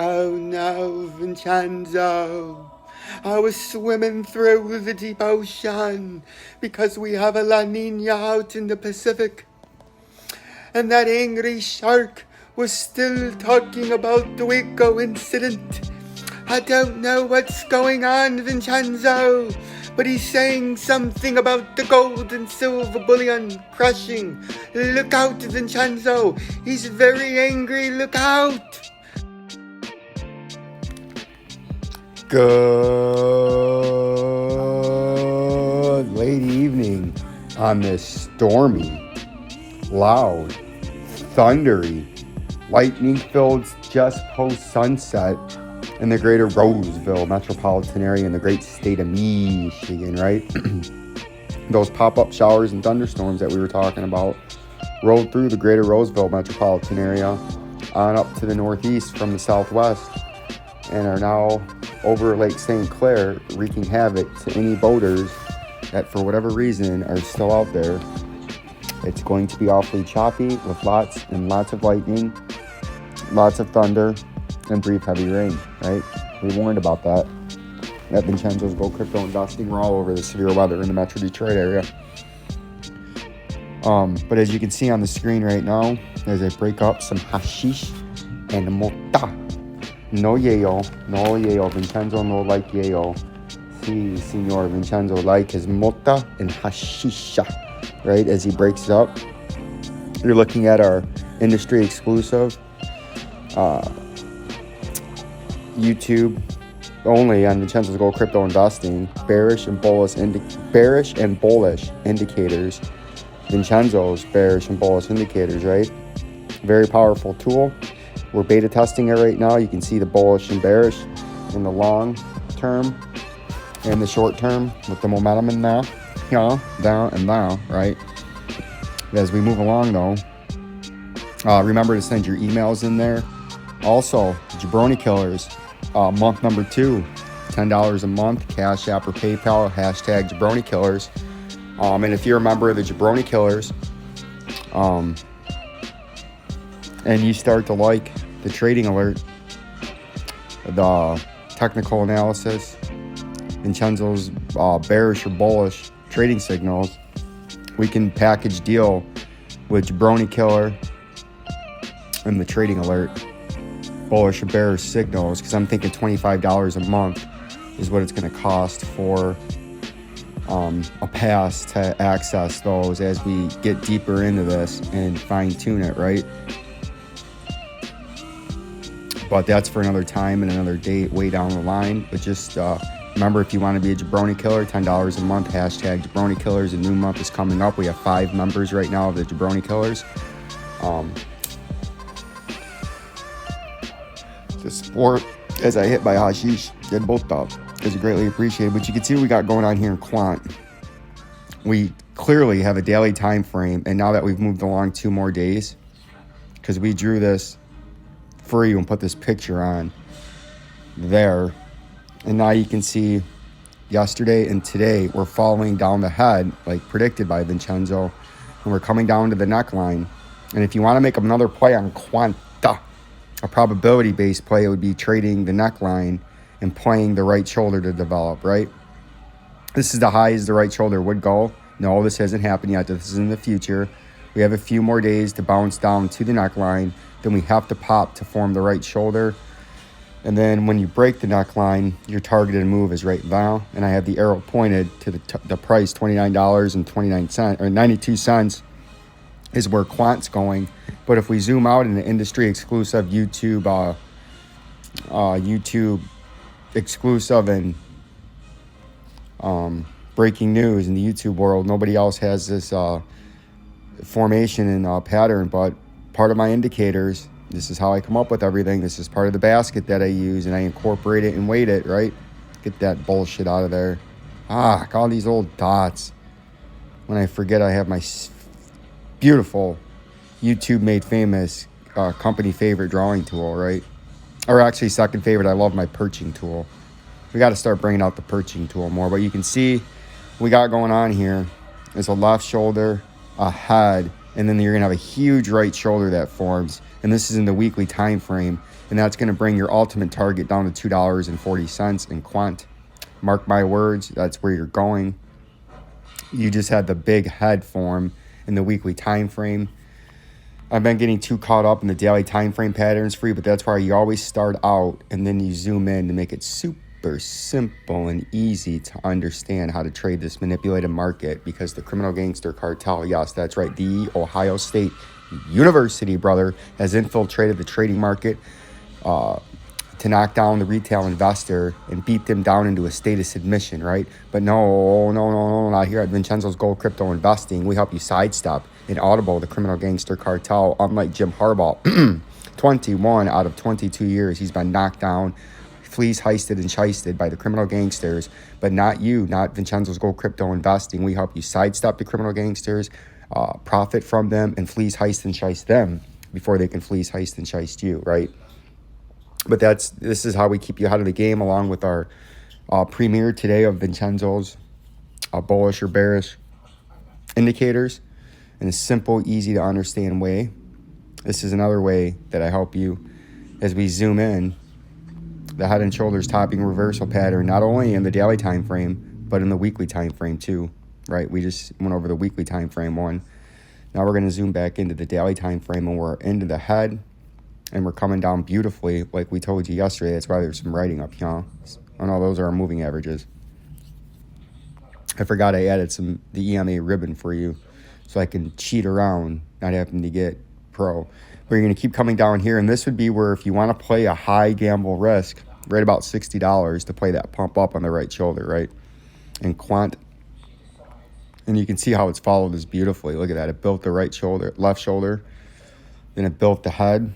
Oh no, Vincenzo. I was swimming through the deep ocean because we have a La Nina out in the Pacific. And that angry shark was still talking about the Waco incident. I don't know what's going on, Vincenzo, but he's saying something about the gold and silver bullion crashing. Look out, Vincenzo. He's very angry. Look out. Good late evening on this stormy, loud, thundery, lightning-filled just post-sunset in the greater Roseville metropolitan area in the great state of Michigan, right? Those pop-up showers and thunderstorms that we were talking about rolled through the greater Roseville metropolitan area on up to the northeast from the southwest and are now over Lake St. Clair, wreaking havoc to any boaters that for whatever reason are still out there. It's going to be awfully choppy with lots and lots of lightning, lots of thunder, and brief heavy rain, right? We warned about that. At Vincenzo's Gold Crypto Investing, we're all over the severe weather in the Metro Detroit area. But as you can see on the screen right now, as I break up some hashish and mota. No yayo, Vincenzo no like yayo. Si, Senor Vincenzo like his mota and hashisha, right? As he breaks it up. You're looking at our industry exclusive YouTube only on Vincenzo's Gold Crypto Investing, bearish and bullish indicators. Vincenzo's bearish and bullish indicators, right? Very powerful tool. We're beta testing it right now. You can see the bullish and bearish in the long term and the short term with the momentum in there, down and down, right? As we move along though, remember to send your emails in there. Also, Jabroni Killers, month number 2, $10 a month, Cash App or PayPal, hashtag Jabroni Killers. And if you're a member of the Jabroni Killers, and you start to like the trading alert, the technical analysis, Vincenzo's bearish or bullish trading signals, we can package deal with Jabroni Killer and the trading alert, bullish or bearish signals, because I'm thinking $25 a month is what it's going to cost for a pass to access those as we get deeper into this and fine tune it, right? But that's for another time and another date way down the line. But just remember, if you want to be a Jabroni Killer, $10 a month, hashtag Jabroni Killers. A new month is coming up. We have 5 members right now of the Jabroni Killers. The support as I hit by hashish and both up is greatly appreciated. But you can see what we got going on here in Quant. We clearly have a daily time frame, and now that we've moved along 2 more days, because we drew this for you and put this picture on there, and now you can see yesterday and today we're falling down the head like predicted by Vincenzo, and we're coming down to the neckline. And if you want to make another play on Quanta, a probability based play, it would be trading the neckline and playing the right shoulder to develop, right? This is the high as the right shoulder would go. No, this hasn't happened yet. This is in the future. We have a few more days to bounce down to the neckline. Then we have to pop to form the right shoulder. And then when you break the neckline, your targeted move is right now. And I have the arrow pointed to the price, $29.29 or 92 cents is where Quant's going. But if we zoom out in the industry exclusive YouTube exclusive and breaking news in the YouTube world, nobody else has this formation and pattern, but part of my indicators, this is how I come up with everything. This is part of the basket that I use, and I incorporate it and weight it, right? Get that bullshit out of there. All these old dots. When I forget I have my beautiful YouTube made famous company favorite drawing tool, right? Or actually second favorite, I love my perching tool. We got to start bringing out the perching tool more. But you can see what we got going on here is a left shoulder, a head, and then you're going to have a huge right shoulder that forms. and this is in the weekly time frame, and that's going to bring your ultimate target down to $2.40 in quant. Mark my words, that's where you're going. You just had the big head form in the weekly time frame. I've been getting too caught up in the daily time frame patterns for you, but that's why you always start out and then you zoom in to make it super simple and easy to understand how to trade this manipulated market, because the criminal gangster cartel, yes, that's right, the Ohio State University, brother, has infiltrated the trading market to knock down the retail investor and beat them down into a state of submission, right? But no, not here at Vincenzo's Gold Crypto Investing. We help you sidestep and audible the criminal gangster cartel. Unlike Jim Harbaugh, 21 out of 22 years, he's been knocked down, fleeced, heisted, and shysted by the criminal gangsters. But not you, not Vincenzo's Gold Crypto Investing. We help you sidestep the criminal gangsters, profit from them, and fleece, heist, and shyst them before they can fleece, heist, and shyst you, right? But this is how we keep you ahead of the game, along with our premiere today of Vincenzo's bullish or bearish indicators in a simple, easy to understand way. This is another way that I help you as we zoom in the head and shoulders topping reversal pattern, not only in the daily time frame, but in the weekly time frame too, right? We just went over the weekly time frame one. Now we're going to zoom back into the daily time frame, and we're into the head. And we're coming down beautifully, like we told you yesterday. That's why there's some writing up here. Oh no, those are our moving averages. I forgot I added the EMA ribbon for you, so I can cheat around, not having to get pro. But you're going to keep coming down here, and this would be where if you want to play a high gamble risk, right about $60 to play that pump up on the right shoulder, right? And quant. And you can see how it's followed this beautifully. Look at that. It built the right shoulder, left shoulder. Then it built the head.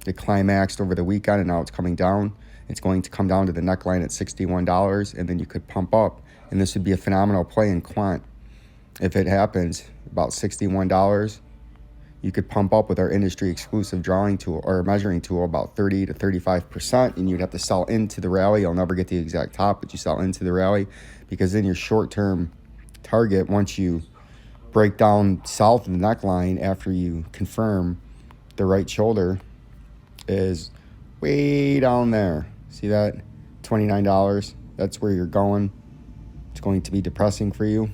It climaxed over the weekend, and now it's coming down. It's going to come down to the neckline at $61, and then you could pump up. And this would be a phenomenal play in quant. If it happens, about $61, you could pump up with our industry exclusive drawing tool or measuring tool about 30 to 35%, and you'd have to sell into the rally. You'll never get the exact top, but you sell into the rally, because then your short-term target, once you break down south of the neckline after you confirm the right shoulder, is way down there. See that? $29. That's where you're going. It's going to be depressing for you.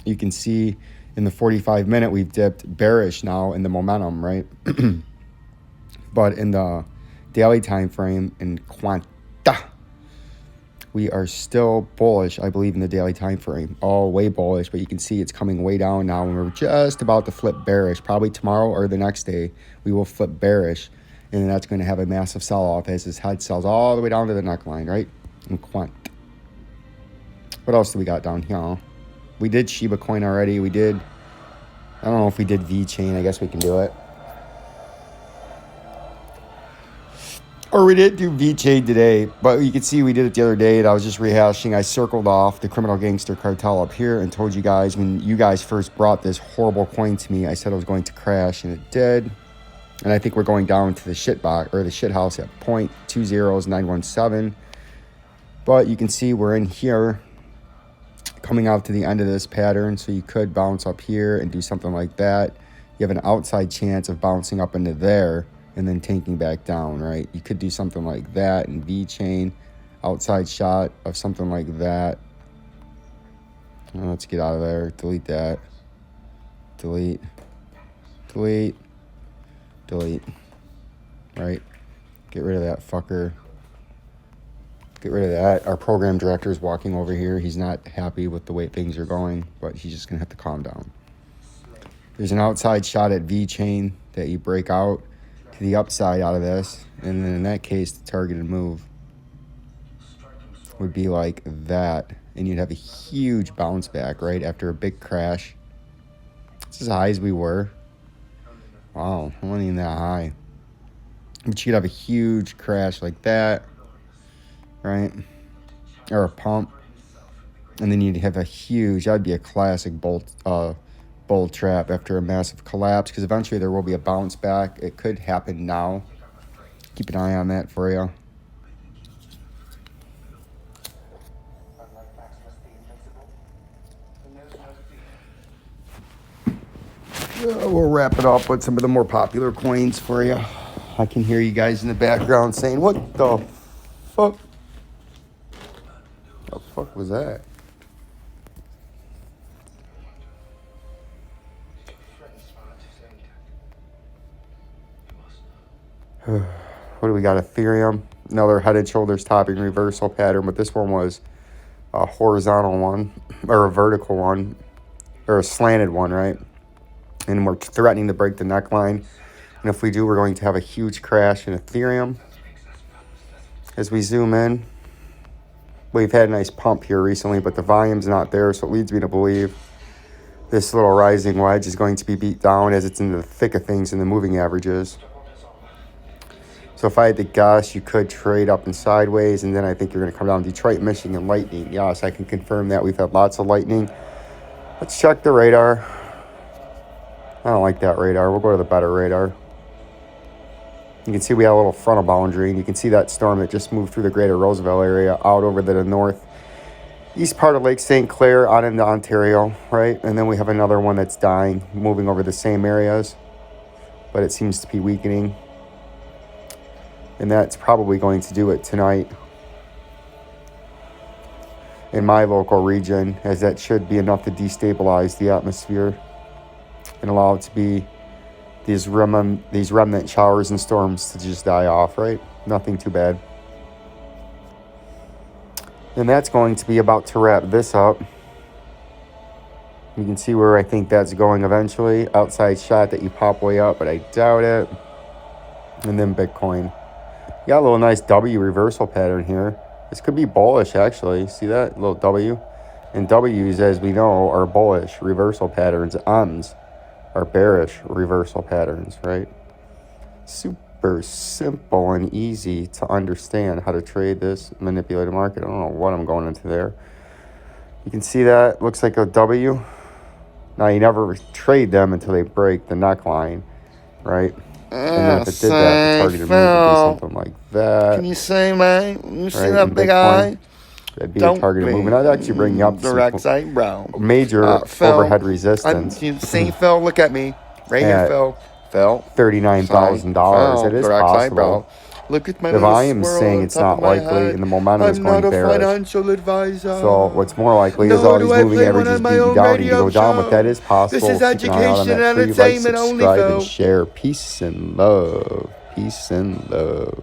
You can see in the 45-minute we've dipped bearish now in the momentum, right? But in the daily time frame in quant, we are still bullish, I believe, in the daily time frame. Oh, way bullish, but you can see it's coming way down now, and we're just about to flip bearish. Probably tomorrow or the next day we will flip bearish. And that's going to have a massive sell-off as his head sells all the way down to the neckline, right? And quant. What else do we got down here? We did Shiba Coin already. We did, I don't know if we did VeChain. I guess we can do it. Or we did do VeChain today, but you can see we did it the other day, and I was just rehashing. I circled off the criminal gangster cartel up here and told you guys, when you guys first brought this horrible coin to me, I said it was going to crash, and it did. And I think we're going down to the shit box or the shit house at 0.20917. But you can see we're in here coming out to the end of this pattern. So you could bounce up here and do something like that. You have an outside chance of bouncing up into there and then tanking back down, right? You could do something like that in VeChain. Outside shot of something like that. Let's get out of there. Delete that. Delete. Right? Get rid of that fucker. Get rid of that. Our program director is walking over here. He's not happy with the way things are going, but he's just going to have to calm down. There's an outside shot at VeChain that you break out to the upside out of this. And then in that case, the targeted move would be like that. And you'd have a huge bounce back, right? After a big crash. It's as high as we were. Wow, it wasn't even that high. But you could have a huge crash like that, right? Or a pump. And then you'd have a huge, that'd be a classic bull trap after a massive collapse, because eventually there will be a bounce back. It could happen now. Keep an eye on that for you. We'll wrap it up with some of the more popular coins for you. I can hear you guys in the background saying, what the fuck? What the fuck was that? What do we got? Ethereum. Another head and shoulders topping reversal pattern, but this one was a horizontal one, or a vertical one, or a slanted one, right? And we're threatening to break the neckline. And if we do, we're going to have a huge crash in Ethereum. As we zoom in, we've had a nice pump here recently, but the volume's not there, so it leads me to believe this little rising wedge is going to be beat down as it's in the thick of things in the moving averages. So if I had to guess, you could trade up and sideways, and then I think you're going to come down Detroit, Michigan, lightning. Yes, I can confirm that. We've had lots of lightning. Let's check the radar. I don't like that radar. We'll go to the better radar. You can see we have a little frontal boundary, and you can see that storm that just moved through the greater Roosevelt area out over the northeast part of Lake St. Clair out into Ontario, right? And then we have another one that's dying, moving over the same areas, but it seems to be weakening. And that's probably going to do it tonight in my local region, as that should be enough to destabilize the atmosphere and allow it to be these remnant showers and storms to just die off, right? Nothing too bad. And that's going to be about to wrap this up. You can see where I think that's going eventually. Outside shot that you pop way up, but I doubt it. And then Bitcoin. You got a little nice W reversal pattern here. This could be bullish, actually. See that little W? And W's, as we know, are bullish reversal patterns. M's are bearish reversal patterns, right? Super simple and easy to understand how to trade this manipulated market. I don't know what I'm going into there. You can see that looks like a W. Now, you never trade them until they break the neckline, right? And then if it did that, the targeted move would be something like that. Can you say, man? You see right? that big eye? That'd be a targeted move. And I'd actually bring you up direct side, bro. Major overhead resistance. You see, Phil, look at me. Right here, Phil. $39,000. It is possible. Look at my the volume is saying it's not likely, and the momentum is going bearish. I'm not a financial advisor. So what's more likely is all these moving averages beating down and you go down, but that is possible. This is education and entertainment only, subscribe and share. Peace and love. Peace and love.